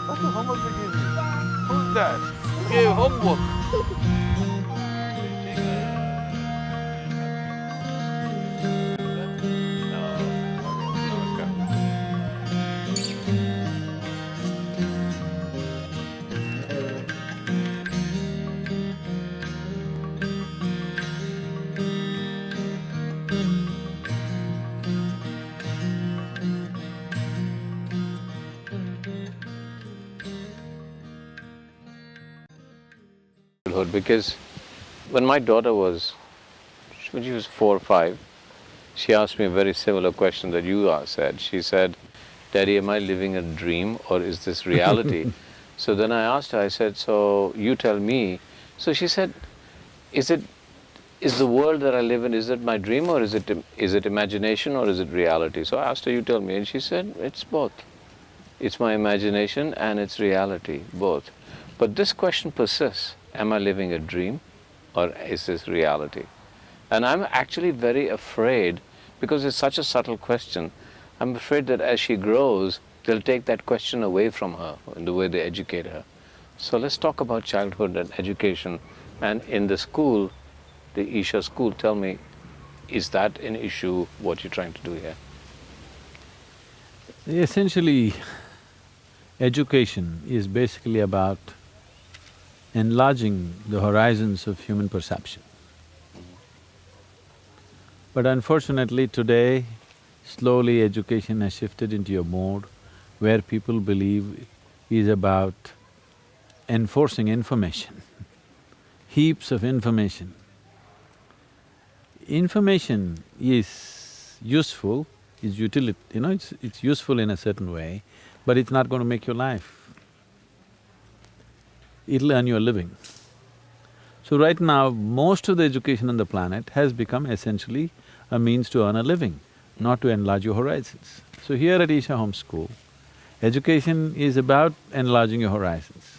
That's the homework they gave you. Who's that? Who gave homework? Because when my daughter when she was 4 or 5, she asked me a very similar question that you said. She said, "Daddy, am I living a dream or is this reality?" So then I asked her, I said, "So you tell me." So she said, is the world that I live in, is it my dream or is it imagination or is it reality? So I asked her, you tell me, and she said, it's both. It's my imagination and it's reality, both. But this question persists. Am I living a dream or is this reality? And I'm actually very afraid, because it's such a subtle question, I'm afraid that as she grows, they'll take that question away from her in the way they educate her. So let's talk about childhood and education. And in the school, the Isha school, tell me, is that an issue, what you're trying to do here? Essentially, education is basically about enlarging the horizons of human perception. But unfortunately today, slowly education has shifted into a mode where people believe is about enforcing information, heaps of information. Information is useful, is utility, it's useful in a certain way, but it's not going to make your life. It'll earn you a living. So right now, most of the education on the planet has become essentially a means to earn a living, not to enlarge your horizons. So here at Isha Home School, education is about enlarging your horizons.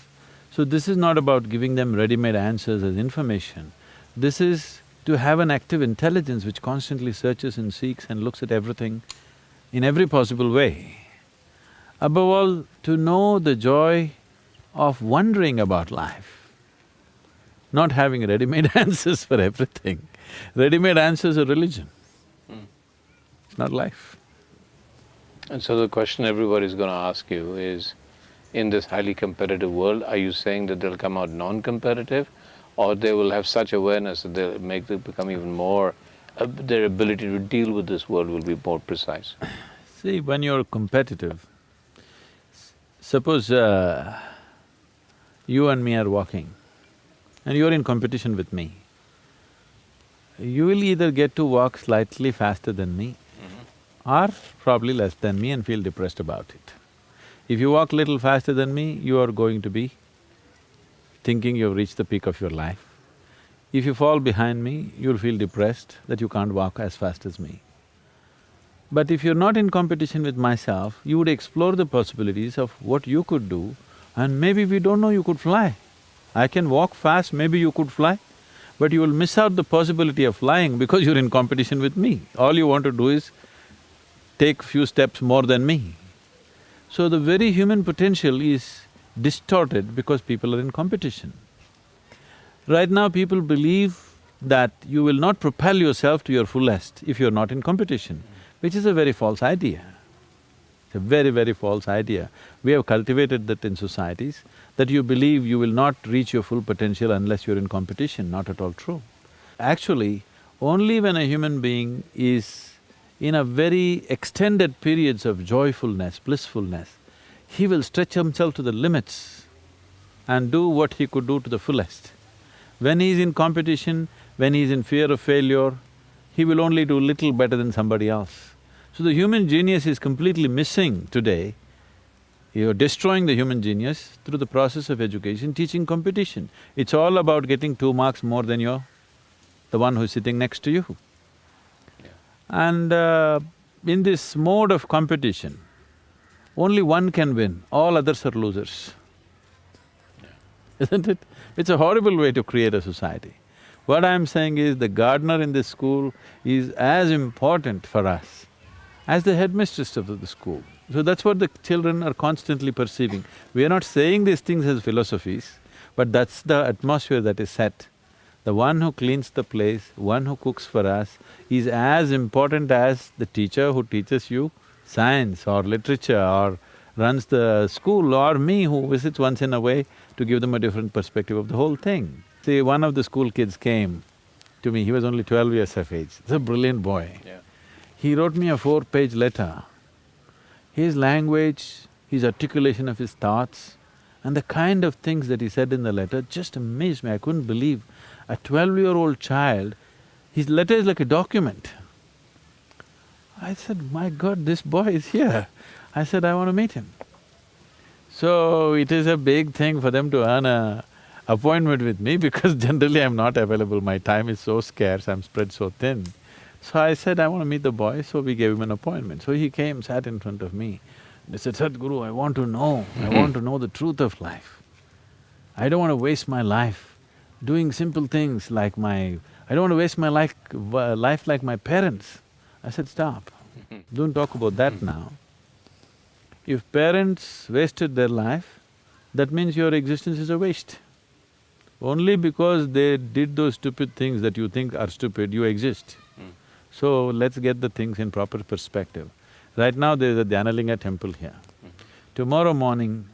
So this is not about giving them ready-made answers as information. This is to have an active intelligence which constantly searches and seeks and looks at everything in every possible way. Above all, to know the joy of wondering about life, not having ready-made answers for everything. Ready-made answers are religion. It's not life. And so the question everybody's going to ask you is, in this highly competitive world, are you saying that they'll come out non-competitive, or they will have such awareness that they'll make them become even more… their ability to deal with this world will be more precise? See, when you're competitive, suppose you and me are walking and you're in competition with me, you will either get to walk slightly faster than me or probably less than me and feel depressed about it. If you walk little faster than me, you are going to be thinking you've reached the peak of your life. If you fall behind me, you'll feel depressed that you can't walk as fast as me. But if you're not in competition with myself, you would explore the possibilities of what you could do, and maybe we don't know you could fly. I can walk fast, maybe you could fly, but you will miss out the possibility of flying because you're in competition with me. All you want to do is take few steps more than me. So the very human potential is distorted because people are in competition. Right now people believe that you will not propel yourself to your fullest if you're not in competition, which is a very false idea. It's a very, very false idea. We have cultivated that in societies, that you believe you will not reach your full potential unless you're in competition, not at all true. Actually, only when a human being is in a very extended periods of joyfulness, blissfulness, he will stretch himself to the limits and do what he could do to the fullest. When he is in competition, when he is in fear of failure, he will only do little better than somebody else. So the human genius is completely missing today. You're destroying the human genius through the process of education, teaching competition. It's all about getting 2 marks more than the one who's sitting next to you. And in this mode of competition, only one can win, all others are losers. Isn't it? It's a horrible way to create a society. What I'm saying is the gardener in this school is as important for us as the headmistress of the school. So that's what the children are constantly perceiving. We are not saying these things as philosophies, but that's the atmosphere that is set. The one who cleans the place, one who cooks for us, is as important as the teacher who teaches you science or literature or runs the school, or me who visits once in a way to give them a different perspective of the whole thing. See, one of the school kids came to me, he was only 12 years of age, he's a brilliant boy. Yeah. He wrote me a 4-page letter. His language, his articulation of his thoughts, and the kind of things that he said in the letter just amazed me. I couldn't believe a 12-year-old child, his letter is like a document. I said, my God, this boy is here. I said, I want to meet him. So it is a big thing for them to earn a appointment with me because generally I'm not available, my time is so scarce, I'm spread so thin. So I said, I want to meet the boy, so we gave him an appointment. So he came, sat in front of me, and he said, Sadhguru, I want to know the truth of life. I don't want to waste my life doing simple things like I don't want to waste my life like my parents. I said, stop, don't talk about that now. If parents wasted their life, that means your existence is a waste. Only because they did those stupid things that you think are stupid, you exist. So let's get the things in proper perspective. Right now there is a Dhyanalinga temple here. Tomorrow morning,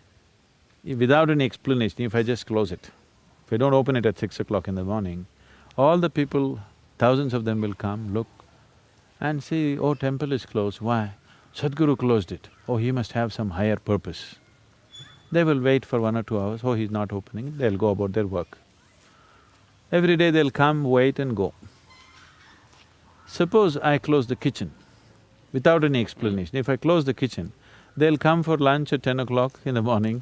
without any explanation, if I just close it, if I don't open it at 6 o'clock in the morning, all the people, thousands of them will come, look and see, oh, temple is closed, why? Sadhguru closed it, oh, he must have some higher purpose. They will wait for 1 or 2 hours, oh, he's not opening, they'll go about their work. Every day they'll come, wait and go. Suppose I close the kitchen without any explanation. If I close the kitchen, they'll come for lunch at 10 o'clock in the morning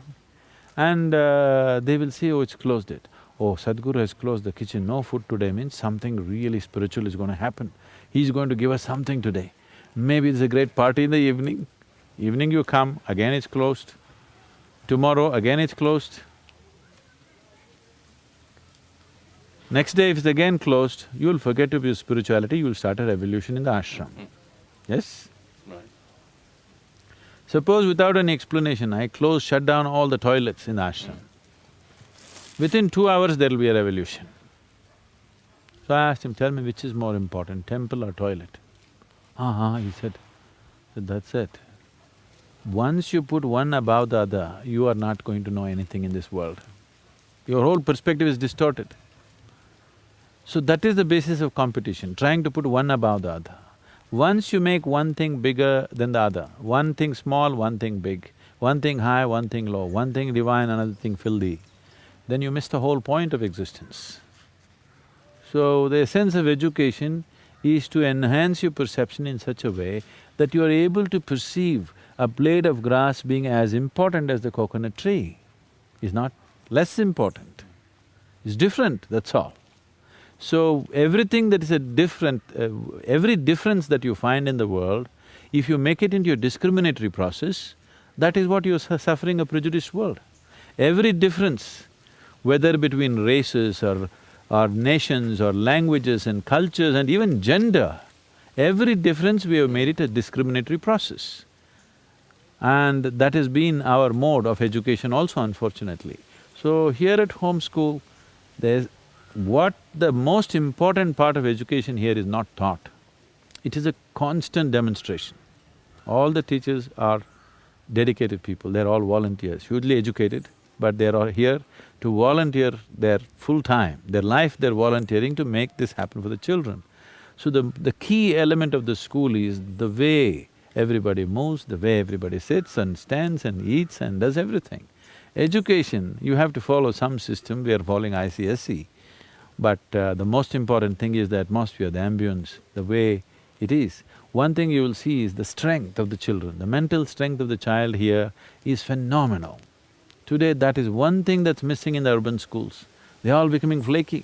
and they will see, oh, it's closed it. Oh, Sadhguru has closed the kitchen, no food today means something really spiritual is going to happen. He's going to give us something today. Maybe there's a great party in the evening. Evening you come, again it's closed. Tomorrow again it's closed. Next day if it's again closed, you'll forget to be spirituality, you'll start a revolution in the ashram. Yes? Right. Suppose without any explanation, I shut down all the toilets in the ashram. Within 2 hours there'll be a revolution. So I asked him, tell me which is more important, temple or toilet? He said, that's it. Once you put one above the other, you are not going to know anything in this world. Your whole perspective is distorted. So that is the basis of competition, trying to put one above the other. Once you make one thing bigger than the other, one thing small, one thing big, one thing high, one thing low, one thing divine, another thing filthy, then you miss the whole point of existence. So the essence of education is to enhance your perception in such a way that you are able to perceive a blade of grass being as important as the coconut tree. Is not less important, it's different, that's all. So everything that is every difference that you find in the world, if you make it into a discriminatory process, that is what you're suffering a prejudiced world. Every difference, whether between races or nations or languages and cultures and even gender, every difference we have made it a discriminatory process. And that has been our mode of education also, unfortunately. So here at home school, what the most important part of education here is not taught. It is a constant demonstration. All the teachers are dedicated people, they're all volunteers, hugely educated, but they're all here to volunteer their full time, their life they're volunteering to make this happen for the children. So the key element of the school is the way everybody moves, the way everybody sits and stands and eats and does everything. Education, you have to follow some system, we are following ICSE. But the most important thing is the atmosphere, the ambience, the way it is. One thing you will see is the strength of the children, the mental strength of the child here is phenomenal. Today that is one thing that's missing in the urban schools, they're all becoming flaky.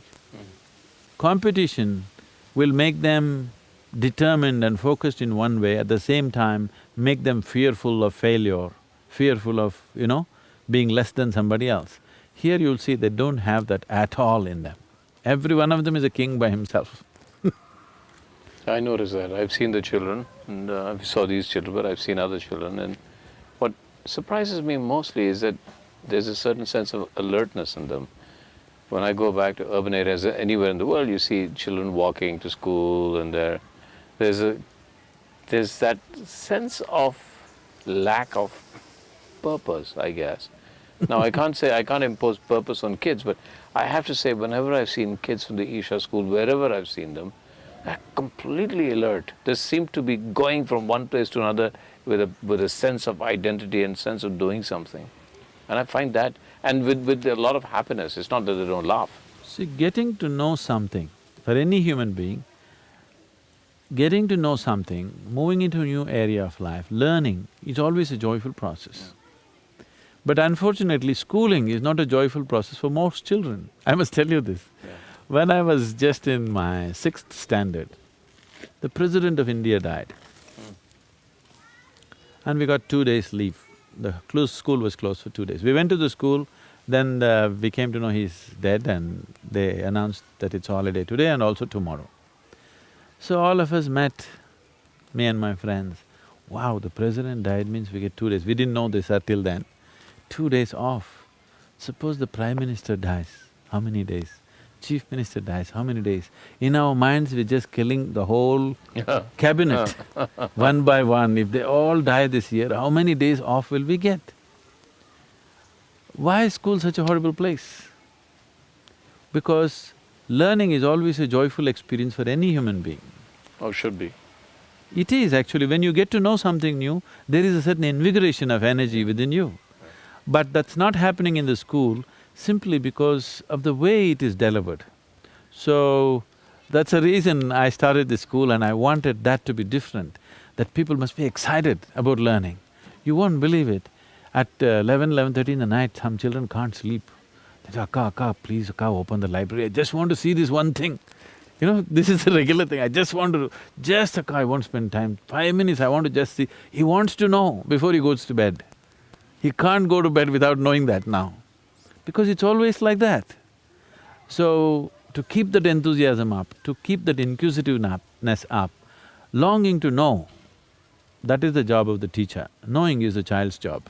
Competition will make them determined and focused in one way, at the same time make them fearful of failure, fearful of, being less than somebody else. Here you'll see they don't have that at all in them. Every one of them is a king by himself. I noticed that. I've seen the children, and I saw these children, but I've seen other children, and what surprises me mostly is that there's a certain sense of alertness in them. When I go back to urban areas, anywhere in the world, you see children walking to school, and there's that sense of lack of purpose, I guess. Now, I can't impose purpose on kids, but I have to say, whenever I've seen kids from the Isha school, wherever I've seen them, they're completely alert. They seem to be going from one place to another with a sense of identity and sense of doing something. And I find that, and with a lot of happiness. It's not that they don't laugh. See, getting to know something, for any human being, getting to know something, moving into a new area of life, learning is always a joyful process. But unfortunately, schooling is not a joyful process for most children. I must tell you this. When I was just in my 6th standard, the President of India died. And we got 2 days leave. The school was closed for 2 days. We went to the school, then we came to know he's dead, and they announced that it's holiday today and also tomorrow. So all of us met, me and my friends. Wow, the president died means we get 2 days. We didn't know this until then. 2 days off. Suppose the Prime Minister dies, how many days? Chief Minister dies, how many days? In our minds, we're just killing the whole cabinet, one by one. If they all die this year, how many days off will we get? Why is school such a horrible place? Because learning is always a joyful experience for any human being. Or should be. It is actually. When you get to know something new, there is a certain invigoration of energy within you. But that's not happening in the school simply because of the way it is delivered. So, that's the reason I started this school, and I wanted that to be different, that people must be excited about learning. You won't believe it. At 11:30 in the night, some children can't sleep. They say, Akka, please, Akka, open the library, I just want to see this one thing. This is a regular thing, I just want to… Just, Akka, I won't spend time, 5 minutes, I want to just see… He wants to know before he goes to bed. He can't go to bed without knowing that now, because it's always like that. So, to keep that enthusiasm up, to keep that inquisitiveness up, longing to know, that is the job of the teacher. Knowing is the child's job.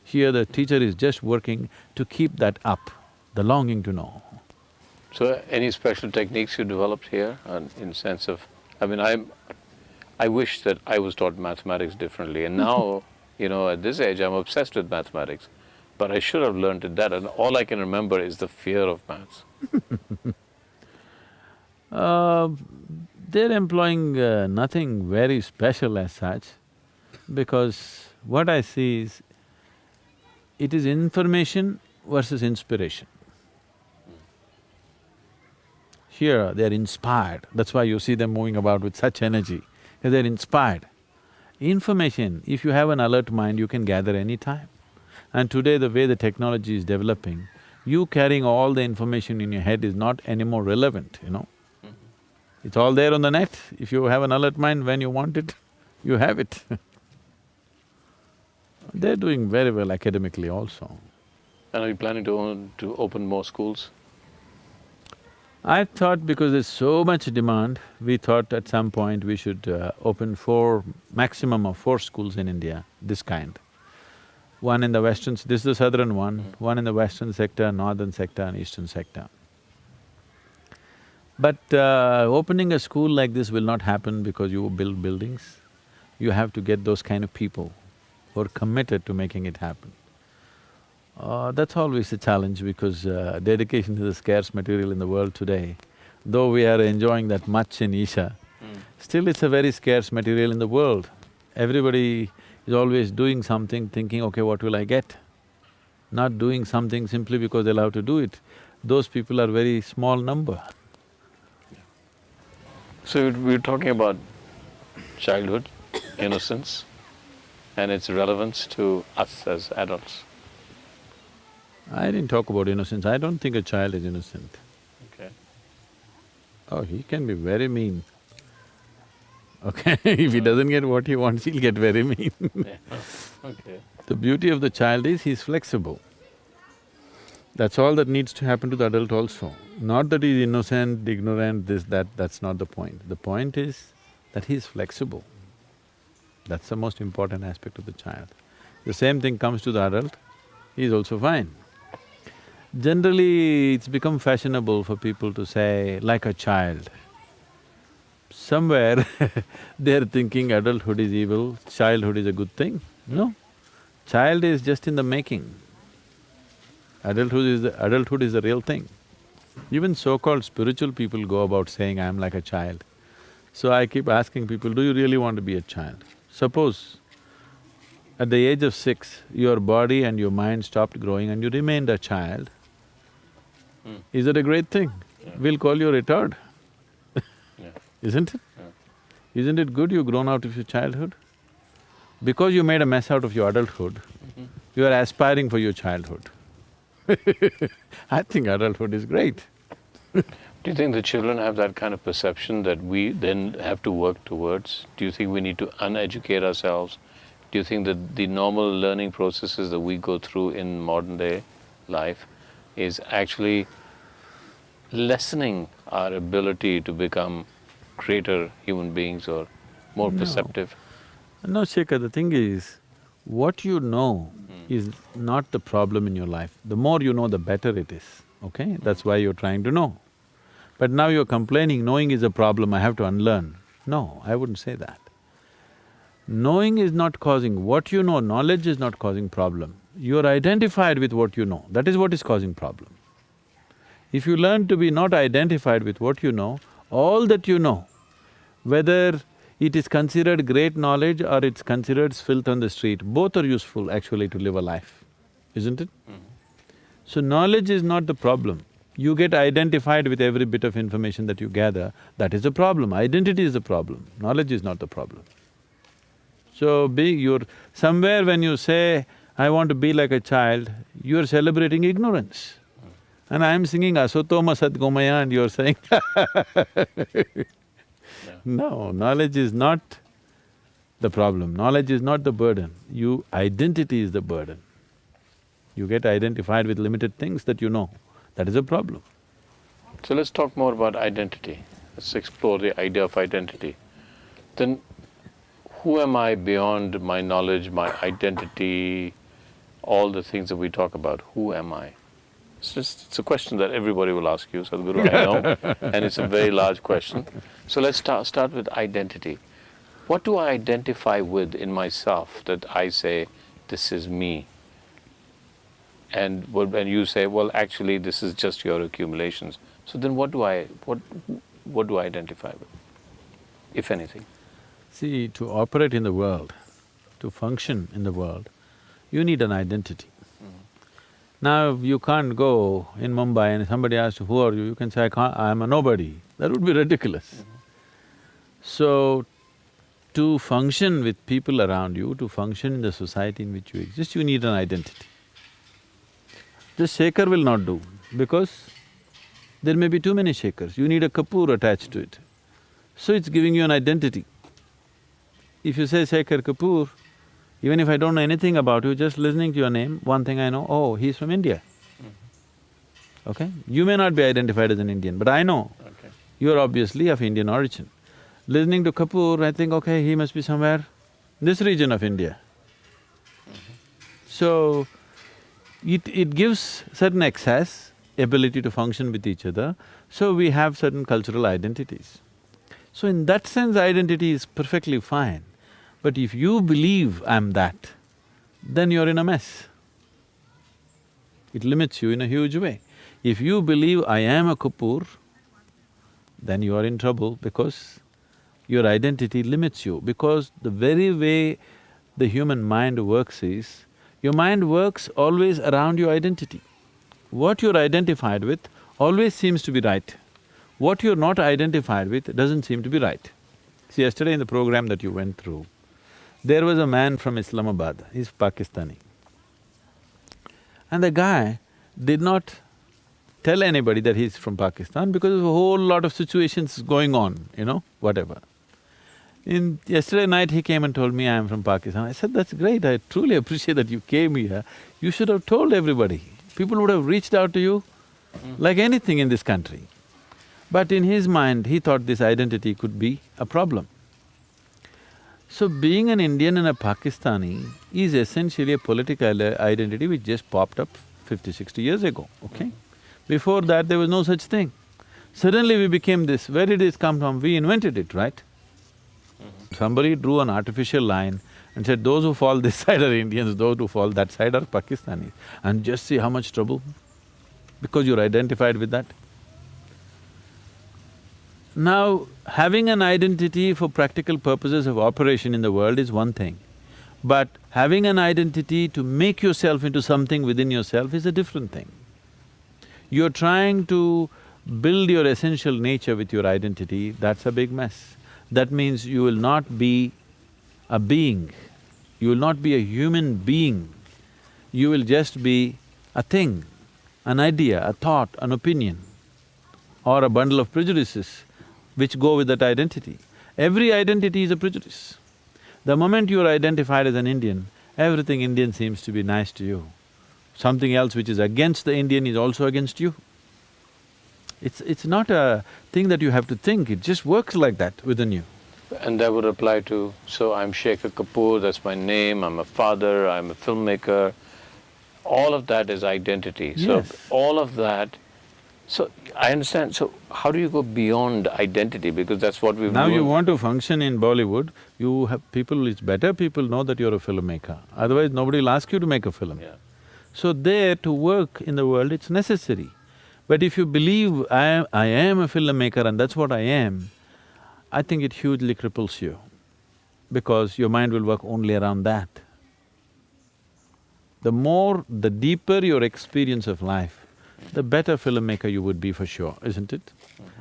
Here the teacher is just working to keep that up, the longing to know. So, any special techniques you developed here, in sense of… I wish that I was taught mathematics differently, and now, at this age, I'm obsessed with mathematics. But I should have learned it that, and all I can remember is the fear of maths. They're employing nothing very special as such, because what I see is, it is information versus inspiration. Here, they're inspired, that's why you see them moving about with such energy, because they're inspired. Information, if you have an alert mind, you can gather any time. And today, the way the technology is developing, you carrying all the information in your head is not anymore relevant, It's all there on the net. If you have an alert mind, when you want it, you have it. They're doing very well academically also. And are you planning to open more schools? I thought because there's so much demand, we thought at some point we should open maximum of 4 schools in India, this kind. One in the western… this is the southern one in the western sector, northern sector and eastern sector. But opening a school like this will not happen because you build buildings. You have to get those kind of people who are committed to making it happen. That's always a challenge because dedication is a scarce material in the world today. Though we are enjoying that much in Isha, still it's a very scarce material in the world. Everybody is always doing something, thinking, okay, what will I get? Not doing something simply because they're allowed to do it. Those people are very small number. So we're talking about childhood, innocence, and its relevance to us as adults. I didn't talk about innocence, I don't think a child is innocent. Okay. Oh, he can be very mean. okay? If he doesn't get what he wants, he'll get very mean. Yeah. Okay. The beauty of the child is he's flexible. That's all that needs to happen to the adult also. Not that he's innocent, ignorant, this, that, that's not the point. The point is that he's flexible. That's the most important aspect of the child. The same thing comes to the adult, he's also fine. Generally, it's become fashionable for people to say, like a child. Somewhere they're thinking adulthood is evil, childhood is a good thing. No, child is just in the making. Adulthood is the real thing. Even so-called spiritual people go about saying, I'm like a child. So I keep asking people, do you really want to be a child? Suppose at the age of 6, your body and your mind stopped growing and you remained a child. Is that a great thing? Yeah. We'll call you retard, Yeah. isn't it? Yeah. Isn't it good you've grown out of your childhood? Because you made a mess out of your adulthood, you are aspiring for your childhood. I think adulthood is great. Do you think the children have that kind of perception that we then have to work towards? Do you think we need to uneducate ourselves? Do you think that the normal learning processes that we go through in modern day life is actually lessening our ability to become greater human beings or more perceptive? No, Shekhar, the thing is, what you know is not the problem in your life. The more you know, the better it is, okay? That's why you're trying to know. But now you're complaining, knowing is a problem, I have to unlearn. No, I wouldn't say that. Knowing is not causing… what you know, knowledge is not causing problem. You're identified with what you know, that is what is causing problem. If you learn to be not identified with what you know, all that you know, whether it is considered great knowledge or it's considered filth on the street, both are useful actually to live a life, isn't it? So knowledge is not the problem. You get identified with every bit of information that you gather, that is the problem. Identity is the problem, knowledge is not the problem. So you're… somewhere when you say, I want to be like a child, you're celebrating ignorance. And I'm singing Asatoma Sadgomaya and you're saying No, knowledge is not the problem, knowledge is not the burden, identity is the burden. You get identified with limited things that you know, that is a problem. So let's talk more about identity. Let's explore the idea of identity. Then who am I beyond my knowledge, my identity, all the things that we talk about, who am I? It's a question that everybody will ask you, Sadhguru, I know, and it's a very large question. So let's start with identity. What do I identify with in myself that I say, this is me? And when you say, well, actually, this is just your accumulations. So then what do I identify with, if anything? See, to operate in the world, to function in the world, you need an identity. Now, you can't go in Mumbai and somebody asks you, who are you? You can say, I'm a nobody. That would be ridiculous. So, to function with people around you, to function in the society in which you exist, you need an identity. This shaker will not do, because there may be too many shakers, you need a kapoor attached to it. So it's giving you an identity. If you say Shaker Kapoor, even if I don't know anything about you, just listening to your name, one thing I know, oh, he's from India. Okay? You may not be identified as an Indian, but I know you're obviously of Indian origin. Listening to Kapoor, I think, okay, he must be somewhere this region of India. So, it gives certain access, ability to function with each other, so we have certain cultural identities. So in that sense, identity is perfectly fine. But if you believe I'm that, then you're in a mess. It limits you in a huge way. If you believe I am a Kapoor, then you are in trouble because your identity limits you. Because the very way the human mind works is, your mind works always around your identity. What you're identified with always seems to be right. What you're not identified with doesn't seem to be right. See, yesterday in the program that you went through, there was a man from Islamabad, he's Pakistani. And the guy did not tell anybody that he's from Pakistan because of a whole lot of situations going on, whatever. Yesterday night he came and told me I am from Pakistan. I said, that's great, I truly appreciate that you came here. You should have told everybody. People would have reached out to you like anything in this country. But in his mind, he thought this identity could be a problem. So being an Indian and a Pakistani is essentially a political identity which just popped up 50, 60 years ago, okay? Before that, there was no such thing. Suddenly we became this. Where did this come from? We invented it, right? Somebody drew an artificial line and said, those who fall this side are Indians, those who fall that side are Pakistanis. And just see how much trouble, because you're identified with that. Now, having an identity for practical purposes of operation in the world is one thing, but having an identity to make yourself into something within yourself is a different thing. You're trying to build your essential nature with your identity, that's a big mess. That means you will not be a being, you will not be a human being, you will just be a thing, an idea, a thought, an opinion, or a bundle of prejudices which go with that identity. Every identity is a prejudice. The moment you are identified as an Indian, everything Indian seems to be nice to you. Something else which is against the Indian is also against you. It's not a thing that you have to think, it just works like that within you. And that would apply to… so I'm Shekhar Kapoor, that's my name, I'm a father, I'm a filmmaker, all of that is identity. Yes. So all of that… so I understand, so how do you go beyond identity, because that's what we've… Now you want to function in Bollywood, you have people… it's better people know that you're a filmmaker, otherwise nobody will ask you to make a film. Yeah. So there, to work in the world, it's necessary. But if you believe I am a filmmaker and that's what I am, I think it hugely cripples you, because your mind will work only around that. The deeper your experience of life, the better filmmaker you would be for sure, isn't it?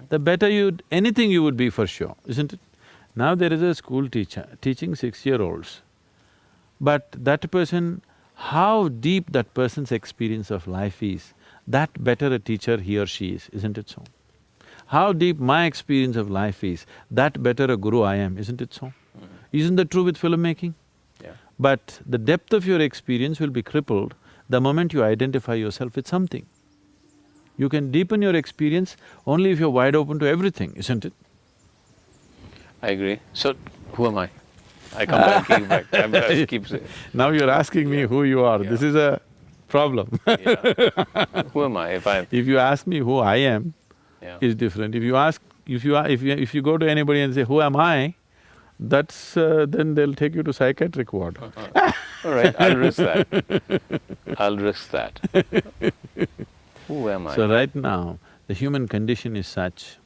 The better anything you would be for sure, isn't it? Now there is a school teacher teaching 6-year-olds, but that person, how deep that person's experience of life is, that better a teacher he or she is, isn't it so? How deep my experience of life is, that better a guru I am, isn't it so? Isn't that true with filmmaking? Yeah. But the depth of your experience will be crippled the moment you identify yourself with something. You can deepen your experience only if you're wide open to everything, isn't it? I agree. So, who am I? I come back, keep back, I keep saying… Now you're asking me who you are, this is a problem. yeah. Who am I if I… If you ask me who I am, yeah. is different. If you go to anybody and say, who am I, that's… then they'll take you to psychiatric ward. All right, I'll risk that. I'll risk that. Who am I? So right now, the human condition is such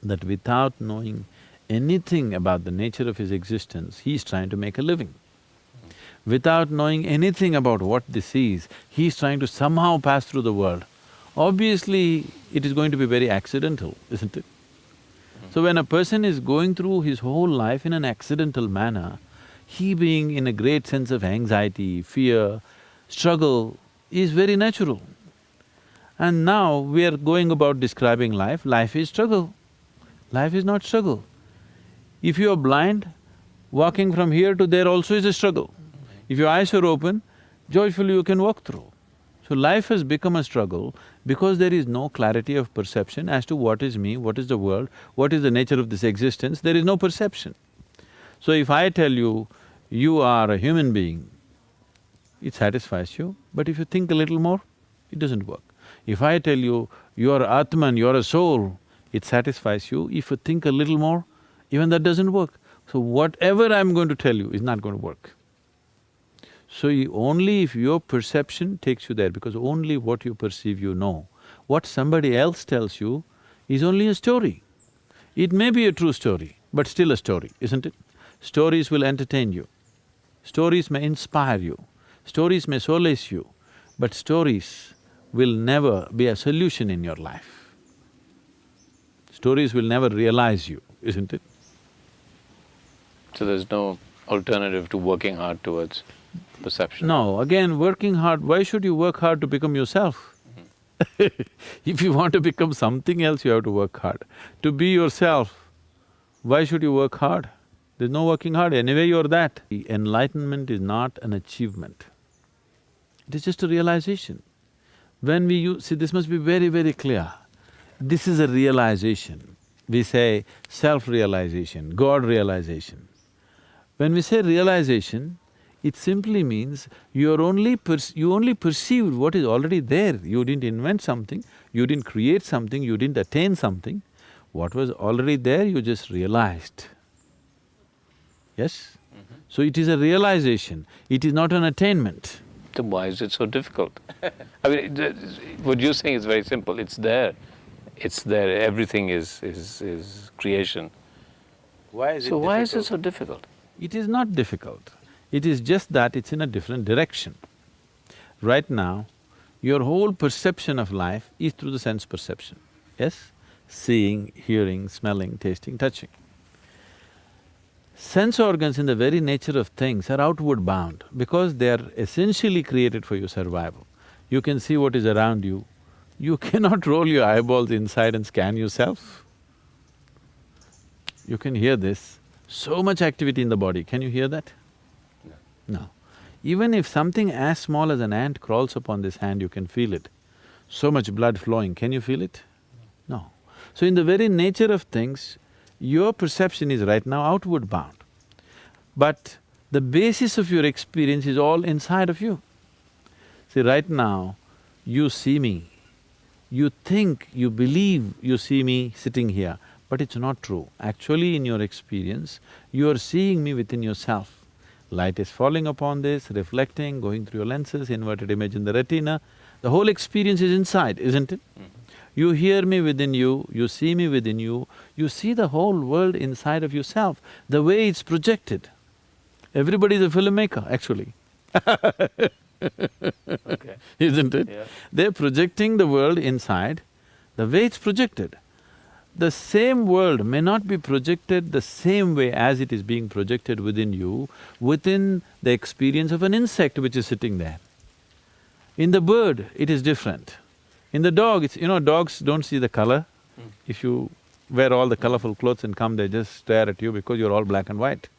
that without knowing anything about the nature of his existence, he's trying to make a living. Without knowing anything about what this is, he's trying to somehow pass through the world. Obviously, it is going to be very accidental, isn't it? So when a person is going through his whole life in an accidental manner, he being in a great sense of anxiety, fear, struggle is very natural. And now we are going about describing life, life is struggle. Life is not struggle. If you are blind, walking from here to there also is a struggle. If your eyes are open, joyfully you can walk through. So life has become a struggle because there is no clarity of perception as to what is me, what is the world, what is the nature of this existence, there is no perception. So if I tell you, you are a human being, it satisfies you, but if you think a little more, it doesn't work. If I tell you, you are Atman, you are a soul, it satisfies you. If you think a little more, even that doesn't work. So whatever I'm going to tell you is not going to work. So only if your perception takes you there, because only what you perceive you know. What somebody else tells you is only a story. It may be a true story, but still a story, isn't it? Stories will entertain you, stories may inspire you, stories may solace you, but stories will never be a solution in your life. Stories will never realize you, isn't it? So there's no alternative to working hard towards perception? No, again, working hard, why should you work hard to become yourself? If you want to become something else, you have to work hard. To be yourself, why should you work hard? There's no working hard, anyway you're that. The enlightenment is not an achievement. It is just a realization. When we use… see, this must be very, very clear. This is a realization. We say self-realization, God realization. When we say realization, it simply means you only perceived what is already there. You didn't invent something, you didn't create something, you didn't attain something. What was already there, you just realized. Yes? So it is a realization, it is not an attainment. Then why is it so difficult? I mean, what you're saying is very simple. It's there. It's there. Everything is creation. Why is So why is it so difficult? It is not difficult. It is just that it's in a different direction. Right now, your whole perception of life is through the sense perception, yes? Seeing, hearing, smelling, tasting, touching. Sense organs in the very nature of things are outward bound because they are essentially created for your survival. You can see what is around you. You cannot roll your eyeballs inside and scan yourself. You can hear this, so much activity in the body, can you hear that? No. Even if something as small as an ant crawls upon this hand, you can feel it. So much blood flowing, can you feel it? No. So in the very nature of things, your perception is right now outward bound. But the basis of your experience is all inside of you. See, right now, you see me, you think, you believe you see me sitting here, but it's not true. Actually, in your experience, you are seeing me within yourself. Light is falling upon this, reflecting, going through your lenses, inverted image in the retina. The whole experience is inside, isn't it? You hear me within you see me within you see the whole world inside of yourself, the way it's projected. Everybody is a filmmaker, actually. Okay. Isn't it? Yeah. They're projecting the world inside, the way it's projected. The same world may not be projected the same way as it is being projected within you, within the experience of an insect which is sitting there. In the bird, it is different. In the dog, it's… dogs don't see the color. If you wear all the colorful clothes and come, they just stare at you because you're all black and white.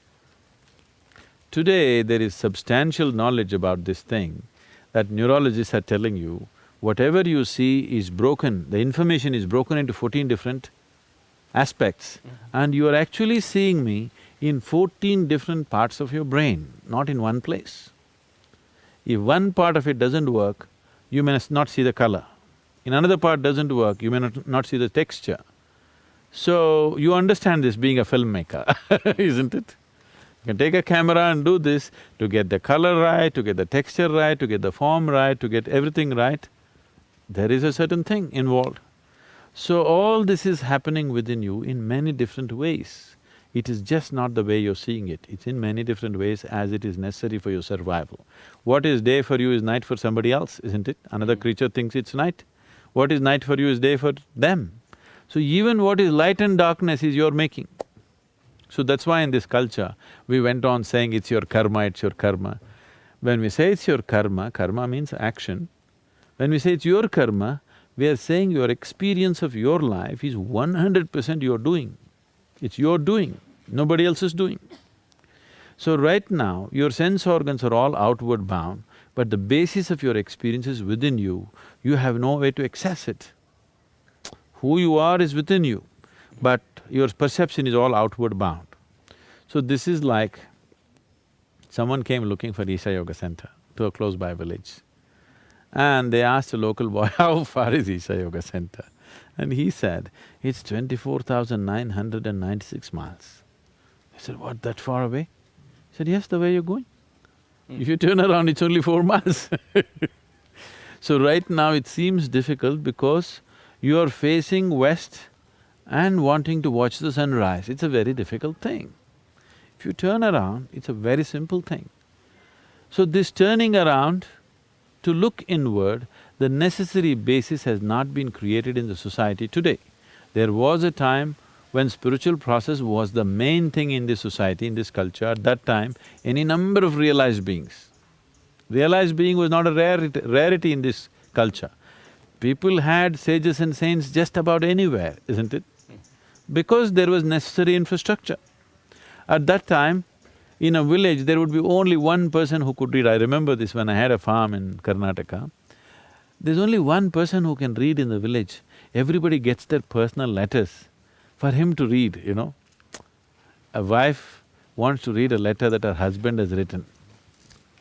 Today, there is substantial knowledge about this thing that neurologists are telling you, whatever you see is broken, the information is broken into 14 different aspects, and you are actually seeing me in 14 different parts of your brain, not in one place. If one part of it doesn't work, you may not see the color. In another part doesn't work, you may not see the texture. So, you understand this being a filmmaker, isn't it? You can take a camera and do this to get the color right, to get the texture right, to get the form right, to get everything right. There is a certain thing involved. So all this is happening within you in many different ways. It is just not the way you're seeing it, it's in many different ways as it is necessary for your survival. What is day for you is night for somebody else, isn't it? Another creature thinks it's night. What is night for you is day for them. So even what is light and darkness is your making. So that's why in this culture, we went on saying it's your karma, it's your karma. When we say it's your karma, karma means action. When we say it's your karma, we are saying your experience of your life is 100% your doing. It's your doing, nobody else is doing. So right now, your sense organs are all outward bound, but the basis of your experience is within you, you have no way to access it. Who you are is within you, but your perception is all outward bound. So this is like, someone came looking for Isha Yoga Center to a close-by village. And they asked a local boy, how far is Isha Yoga Center? And he said, it's 24,996 miles. I said, what, that far away? He said, yes, the way you're going. If you turn around, it's only 4 miles. So right now it seems difficult because you're facing west and wanting to watch the sunrise. It's a very difficult thing. If you turn around, it's a very simple thing. So this turning around to look inward, the necessary basis has not been created in the society today. There was a time when spiritual process was the main thing in this society, in this culture. At that time, any number of realized beings. Realized being was not a rarity in this culture. People had sages and saints just about anywhere, isn't it? Because there was necessary infrastructure. At that time, in a village, there would be only one person who could read. I remember this when I had a farm in Karnataka. There's only one person who can read in the village. Everybody gets their personal letters for him to read, you know. A wife wants to read a letter that her husband has written.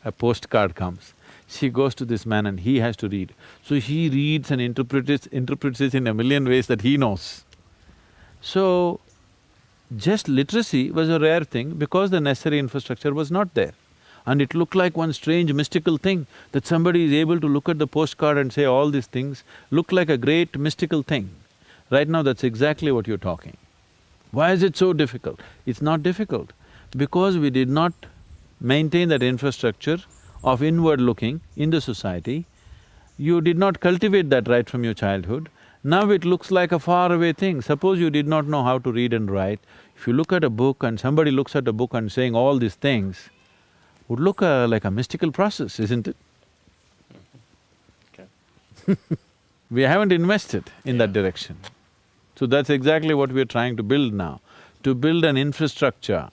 A postcard comes. She goes to this man and he has to read. So he reads and interprets it in a million ways that he knows. So, just literacy was a rare thing because the necessary infrastructure was not there. And it looked like one strange mystical thing that somebody is able to look at the postcard and say all these things, look like a great mystical thing. Right now, that's exactly what you're talking. Why is it so difficult? It's not difficult because we did not maintain that infrastructure of inward looking in the society. You did not cultivate that right from your childhood. Now it looks like a faraway thing. Suppose you did not know how to read and write, if you look at a book and somebody looks at a book and saying all these things, would look like a mystical process, isn't it? Okay. We haven't invested in that direction. So that's exactly what we're trying to build now, to build an infrastructure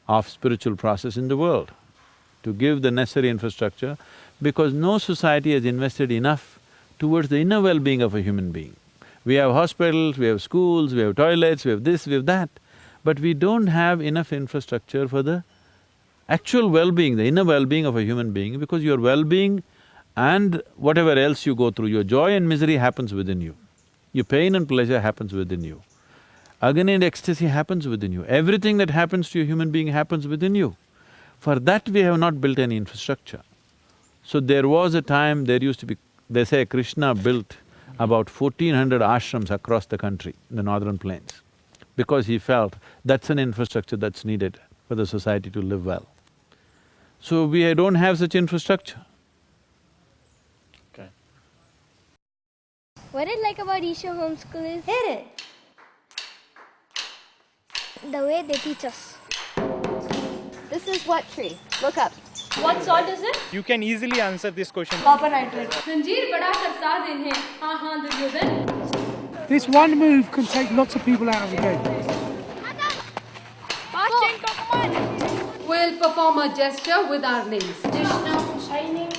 of spiritual process in the world, to give the necessary infrastructure, because no society has invested enough towards the inner well-being of a human being. We have hospitals, we have schools, we have toilets, we have this, we have that, but we don't have enough infrastructure for the actual well-being, the inner well-being of a human being, because your well-being and whatever else you go through, your joy and misery happens within you. Your pain and pleasure happens within you. Agony and ecstasy happens within you. Everything that happens to a human being happens within you. For that we have not built any infrastructure. So there was a time, there used to be… They say Krishna built about 1400 ashrams across the country, in the northern plains, because he felt that's an infrastructure that's needed for the society to live well. So we don't have such infrastructure. Okay. What I like about Isha Homeschool is… Hit it! the way they teach us. This is what tree? Look up. What salt is it? You can easily answer this question. Copper nitrate. Zanjeer bada karsa din hai. Haan Duryodhan. This one move can take lots of people out of the game. We'll perform a gesture with our names. Krishna, shining,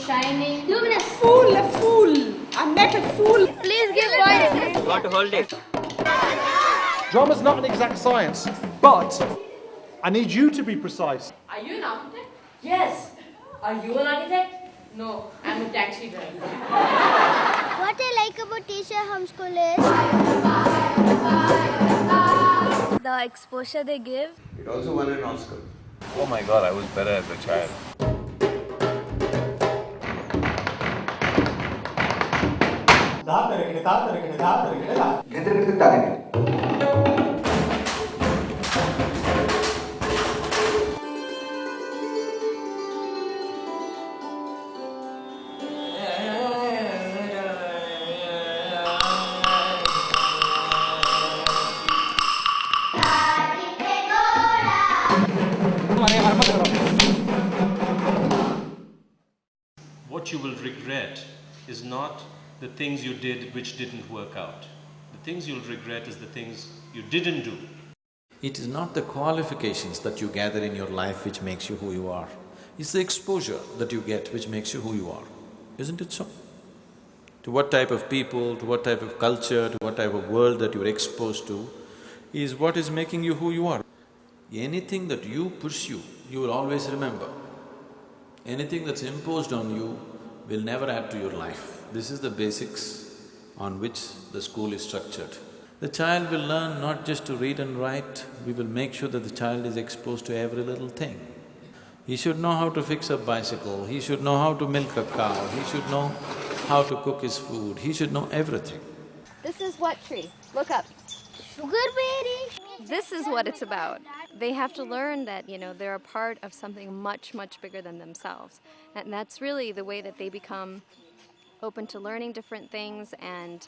Shining. luminous. Fool, a fool! I met a fool! Please give voice. Drama's not an exact science, but I need you to be precise. Are you an architect? Yes. Are you an architect? No, I'm a taxi driver. What I like about Isha Homeschool is the exposure they give. It also won an Oscar. Oh my God, I was better as a child. What you will regret is not the things you did which didn't work out. The things you'll regret is the things you didn't do. It is not the qualifications that you gather in your life which makes you who you are. It's the exposure that you get which makes you who you are. Isn't it so? To what type of people, to what type of culture, to what type of world that you're exposed to is what is making you who you are. Anything that you pursue, you will always remember. Anything that's imposed on you will never add to your life. This is the basics on which the school is structured. The child will learn not just to read and write, we will make sure that the child is exposed to every little thing. He should know how to fix a bicycle, he should know how to milk a cow, he should know how to cook his food, he should know everything. This is what tree? Look up. Sugarberry. This is what it's about. They have to learn that, they're a part of something much, much bigger than themselves. And that's really the way that they become open to learning different things. And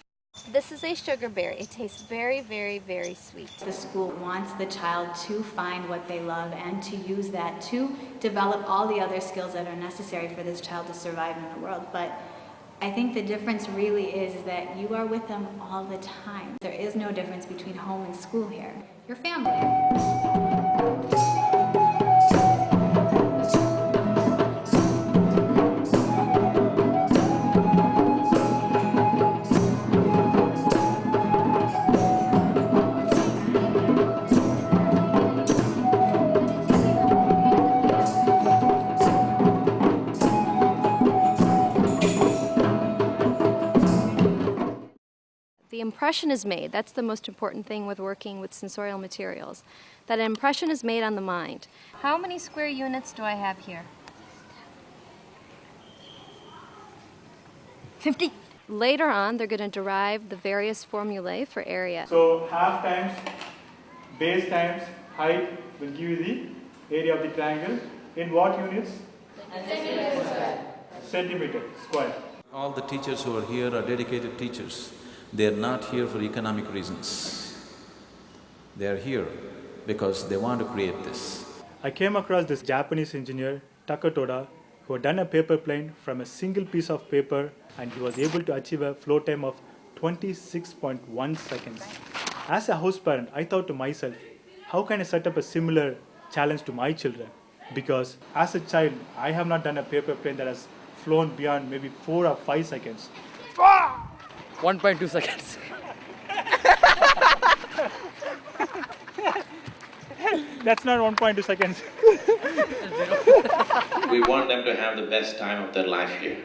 this is a sugarberry. It tastes very, very, very sweet. The school wants the child to find what they love and to use that to develop all the other skills that are necessary for this child to survive in the world. But I think the difference really is that you are with them all the time. There is no difference between home and school here. Your family. impression is made. That's the most important thing with working with sensorial materials. That an impression is made on the mind. How many square units do I have here? 50. Later on, they're going to derive the various formulae for area. So half times base times height will give you the area of the triangle. In what units? Centimeter square. All the teachers who are here are dedicated teachers. They are not here for economic reasons. They are here because they want to create this. I came across this Japanese engineer, Takatoda, who had done a paper plane from a single piece of paper, and he was able to achieve a flow time of 26.1 seconds. As a house parent, I thought to myself, how can I set up a similar challenge to my children? Because as a child, I have not done a paper plane that has flown beyond maybe 4 or 5 seconds. 1.2 seconds. That's not 1.2 seconds. We want them to have the best time of their life here.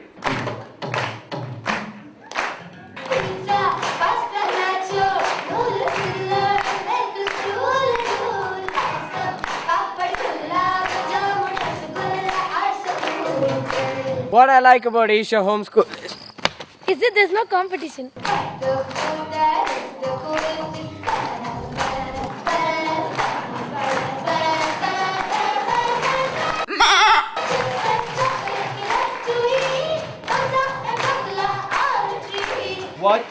What I like about Asia Homeschool Is it there's no competition? What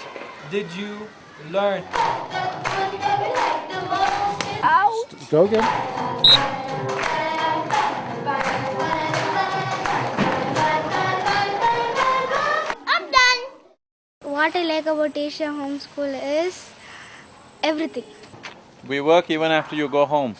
did you learn? Ow! Go again. I'm done. What I like about Asia Homeschool is everything. We work even after you go home.